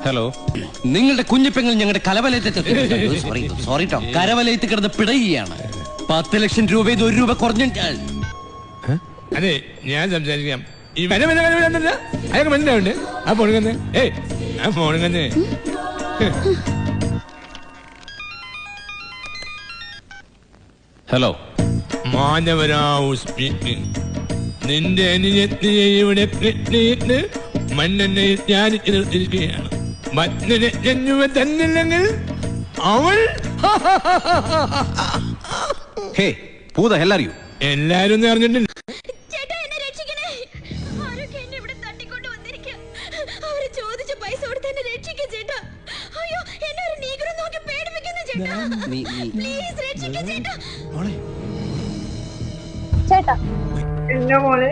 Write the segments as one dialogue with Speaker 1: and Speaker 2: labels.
Speaker 1: Hello, നിങ്ങളുടെ കുഞ്ഞിപ്പെങ്ങൾ ഞങ്ങളുടെ കരവലയത്തിൽ കിടന്ന് പിടയുകയാണ്. 10 ലക്ഷം രൂപയിൽ 1 രൂപ കുറഞ്ഞാൽ
Speaker 2: അതെ ഞാൻ സംസാരിക്കാം. അയാൾക്ക് മനസ്സിലാവുണ്ട്. ആ ഫോണുങ്ങന്ന് ആ ഫോണുങ്ങന്ന്
Speaker 1: ഹലോ
Speaker 2: മാനവരാവ് നിന്റെ അനുജത്തിയെ ഇവിടെ മണ്ണെണ്ണയിൽ ധ്യാനിച്ച് നിർത്തിയിരിക്കുകയാണ്. മറ്റൊരു തന്നില്ലെങ്കിൽ അവൾ എല്ലാരും അറിഞ്ഞിട്ടില്ല.
Speaker 3: ചേട്ടാ എന്റെ മോളെ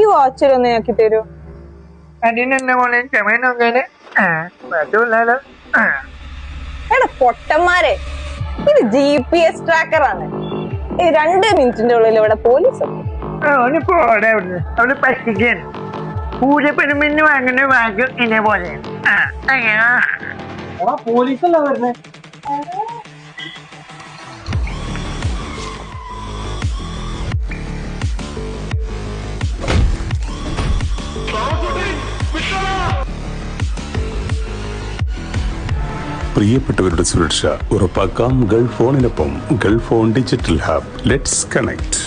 Speaker 3: ഈ വാച്ചിലൊന്ന് ആക്കി തരൂ.
Speaker 4: അതിനെന്താ മോളെ ക്ഷമ നോക്കാന് പറ്റൂലോ.
Speaker 3: എടാ പൊട്ടന്മാരെ, ഇത് GPS ട്രാക്കറാണ്. ഈ 2 മിനിറ്റിന്റെ ഉള്ളിൽ ഇവിടെ പോലീസ്
Speaker 4: അവന് പോടെ അവിടുന്ന്. അവള് പറ്റിക്കാൻ പൂജപ്പെടുമെന്ന് വാങ്ങുന്ന വാക്കും ഇതേപോലെ. പോലീസല്ല വരുന്നേ.
Speaker 5: പ്രിയപ്പെട്ടവരുടെ സുരക്ഷ ഉറപ്പാക്കാം ഗൾഫ് ഫോണിനൊപ്പം. Gulf phone digital hub. Let's connect.